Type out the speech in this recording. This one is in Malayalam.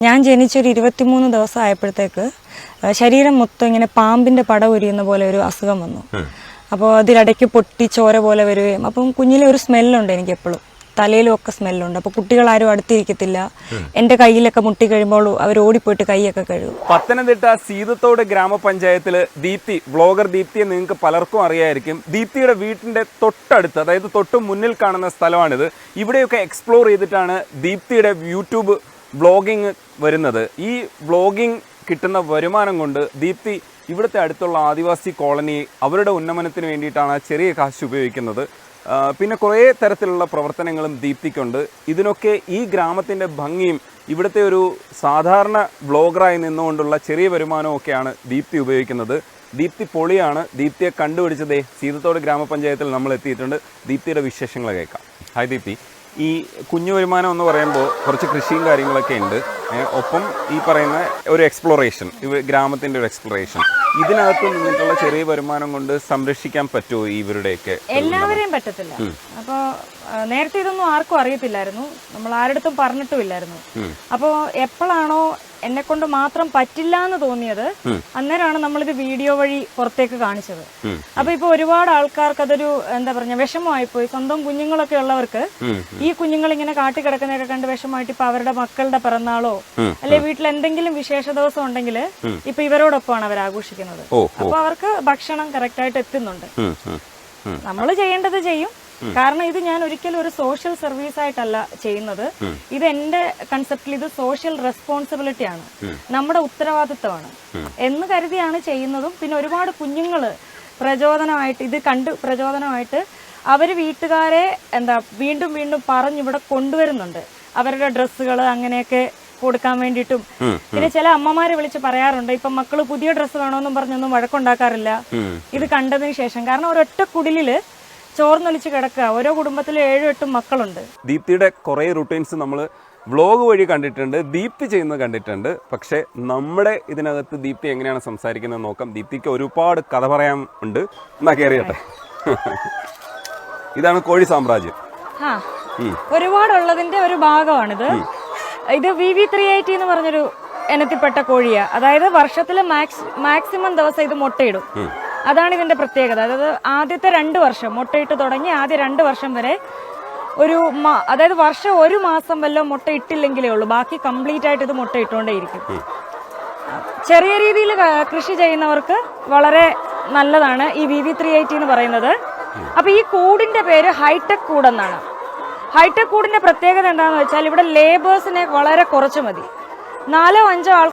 ഞാൻ ജനിച്ചൊരു 23 ദിവസം ആയപ്പോഴത്തേക്ക് ശരീരം മൊത്തം ഇങ്ങനെ പാമ്പിന്റെ പട ഉരിയുന്ന പോലെ ഒരു അസുഖം വന്നു. അപ്പോൾ അതിലിടയ്ക്ക് പൊട്ടി ചോര പോലെ വരികയും അപ്പം കുഞ്ഞിലെ ഒരു സ്മെല്ലുണ്ട് എനിക്ക് എപ്പോഴും, തലയിലും ഒക്കെ സ്മെല്ലുണ്ട്. അപ്പോൾ കുട്ടികളാരും അടുത്തിരിക്കത്തില്ല. എൻ്റെ കയ്യിലൊക്കെ മുട്ടി കഴിയുമ്പോൾ അവർ ഓടിപ്പോയിട്ട് കൈയൊക്കെ കഴുകും. പത്തനംതിട്ട സീതത്തോട് ഗ്രാമപഞ്ചായത്തിൽ ദീപ്തി, ബ്ലോഗർ ദീപ്തിയെ നിങ്ങൾക്ക് പലർക്കും അറിയായിരിക്കും. ദീപ്തിയുടെ വീട്ടിൻ്റെ തൊട്ടടുത്ത്, അതായത് തൊട്ട് മുന്നിൽ കാണുന്ന സ്ഥലമാണിത്. ഇവിടെയൊക്കെ എക്സ്പ്ലോർ ചെയ്തിട്ടാണ് ദീപ്തിയുടെ യൂട്യൂബ് ബ്ലോഗിങ് വരുന്നത്. ഈ ബ്ലോഗിങ് കിട്ടുന്ന വരുമാനം കൊണ്ട് ദീപ്തി ഇവിടുത്തെ അടുത്തുള്ള ആദിവാസി കോളനി അവരുടെ ഉന്നമനത്തിന് വേണ്ടിയിട്ടാണ് ചെറിയ കാശ് ഉപയോഗിക്കുന്നത്. പിന്നെ കുറേ തരത്തിലുള്ള പ്രവർത്തനങ്ങളും ദീപ്തിക്കുണ്ട്. ഇതിനൊക്കെ ഈ ഗ്രാമത്തിൻ്റെ ഭംഗിയും ഇവിടുത്തെ ഒരു സാധാരണ ബ്ലോഗറായി നിന്നുകൊണ്ടുള്ള ചെറിയ വരുമാനവും ഒക്കെയാണ് ദീപ്തി ഉപയോഗിക്കുന്നത്. ദീപ്തി പൊളിയാണ്. ദീപ്തിയെ കണ്ടുപിടിച്ചതേ സീതത്തോട് ഗ്രാമപഞ്ചായത്തിൽ നമ്മൾ എത്തിയിട്ടുണ്ട്. ദീപ്തിയുടെ വിശേഷങ്ങൾ കേൾക്കാം. ഹായ് ദീപ്തി, ഈ കുഞ്ഞു വരുമാനം എന്ന് പറയുമ്പോൾ കുറച്ച് കൃഷിയും കാര്യങ്ങളൊക്കെ ഉണ്ട്, ഒപ്പം ഈ പറയുന്ന ഒരു എക്സ്പ്ലോറേഷൻ, ഗ്രാമത്തിൻ്റെ ഒരു എക്സ്പ്ലോറേഷൻ, ഇതിനകത്ത് നിന്നിട്ടുള്ള ചെറിയ വരുമാനം കൊണ്ട് സംരക്ഷിക്കാൻ പറ്റുമോ ഇവരുടെയൊക്കെ? എല്ലാവരെയും പറ്റത്തില്ല. അപ്പോൾ നേരത്തെ ഇതൊന്നും ആർക്കും അറിയത്തില്ലായിരുന്നു, നമ്മൾ ആരുടെടുത്തും പറഞ്ഞിട്ടുമില്ലായിരുന്നു. അപ്പോൾ എപ്പോഴാണോ എന്നെ കൊണ്ട് മാത്രം പറ്റില്ല എന്ന് തോന്നിയത്, അന്നേരമാണ് നമ്മളിത് വീഡിയോ വഴി പുറത്തേക്ക് കാണിച്ചത്. അപ്പൊ ഇപ്പൊ ഒരുപാട് ആൾക്കാർക്ക് അതൊരു എന്താ പറഞ്ഞ വിഷമമായിപ്പോയി. സ്വന്തം കുഞ്ഞുങ്ങളൊക്കെ ഉള്ളവർക്ക് ഈ കുഞ്ഞുങ്ങൾ ഇങ്ങനെ കാട്ടിക്കിടക്കുന്നതൊക്കെ കണ്ട് വിഷമമായിട്ട് ഇപ്പൊ അവരുടെ മക്കളുടെ പിറന്നാളോ അല്ലെ വീട്ടിൽ എന്തെങ്കിലും വിശേഷ ദിവസം ഉണ്ടെങ്കിൽ ഇപ്പൊ ഇവരോടൊപ്പമാണ് അവർ ആഘോഷിക്കുന്നത്. അപ്പൊ അവർക്ക് ഭക്ഷണം കറക്റ്റ് ആയിട്ട് എത്തുന്നുണ്ട്. നമ്മൾ ചെയ്യേണ്ടത് ചെയ്യും. കാരണം ഇത് ഞാൻ ഒരിക്കലും ഒരു സോഷ്യൽ സർവീസ് ആയിട്ടല്ല ചെയ്യുന്നത്. ഇത് എന്റെ കൺസെപ്റ്റിൽ ഇത് സോഷ്യൽ റെസ്പോൺസിബിലിറ്റി ആണ്, നമ്മുടെ ഉത്തരവാദിത്വമാണ് എന്ന് കരുതിയാണ് ചെയ്യുന്നതും. പിന്നെ ഒരുപാട് കുഞ്ഞുങ്ങള് പ്രചോദനമായിട്ട് ഇത് കണ്ട് പ്രചോദനമായിട്ട് അവര് വീട്ടുകാരെ വീണ്ടും വീണ്ടും പറഞ്ഞിവിടെ കൊണ്ടുവരുന്നുണ്ട്. അവരുടെ ഡ്രസ്സുകൾ അങ്ങനെയൊക്കെ കൊടുക്കാൻ വേണ്ടിയിട്ടും. പിന്നെ ചില അമ്മമാരെ വിളിച്ച് പറയാറുണ്ട്, ഇപ്പൊ മക്കള് പുതിയ ഡ്രസ്സ് വേണമെന്നും പറഞ്ഞൊന്നും വഴക്കുണ്ടാക്കാറില്ല ഇത് കണ്ടതിന് ശേഷം. കാരണം ഒരൊറ്റ കുടിലില് ചോർന്നൊലിച്ച് കിടക്കുക. ഓരോ കുടുംബത്തിൽ 7-8 മക്കളുണ്ട്. ദീപ്തിയുടെ കുറെ റുട്ടീൻസ് നമ്മൾ വ്ലോഗ് വഴി കണ്ടിട്ടുണ്ട്, ദീപ്തി ചെയ്യുന്നത് കണ്ടിട്ടുണ്ട്. പക്ഷെ നമ്മുടെ ഇതിനകത്ത് ദീപ്തി എങ്ങനെയാണ് സംസാരിക്കുന്നത് നോക്കാം. ദീപ്തിക്ക് ഒരുപാട് കഥ പറയാൻ ഉണ്ട്. എന്നാ കയറിയട്ടെ. ഇതാണ് കോഴി സാമ്രാജ്യം. ഒരുപാടുള്ളതിന്റെ ഒരു ഭാഗമാണിത്. ഇത് VV380 എന്ന് പറഞ്ഞൊരു ഇനത്തിൽപ്പെട്ട കോഴിയാ. അതായത് വർഷത്തില് മാക്സിമം ദിവസം ഇത് മുട്ടയിടും. അതാണ് ഇതിന്റെ പ്രത്യേകത. അതായത് ആദ്യത്തെ 2 വർഷം മുട്ടയിട്ട് തുടങ്ങി ആദ്യ 2 വർഷം വരെ അതായത് വർഷം 1 മാസം വല്ലതും മുട്ട ഇട്ടില്ലെങ്കിലേ ഉള്ളൂ, ബാക്കി കംപ്ലീറ്റ് ആയിട്ട് ഇത് മുട്ട ഇട്ടുകൊണ്ടേയിരിക്കും. ചെറിയ രീതിയിൽ കൃഷി ചെയ്യുന്നവർക്ക് വളരെ നല്ലതാണ് ഈ VV380 എന്ന് പറയുന്നത്. അപ്പൊ ഈ കൂടിന്റെ പേര് ഹൈടെക് കൂടെന്നാണ്. ഹൈടെക് കൂടിന്റെ പ്രത്യേകത എന്താണെന്ന് വെച്ചാൽ ഇവിടെ ലേബേഴ്സിനെ വളരെ കുറച്ച് മതി. 4-5 ആൾ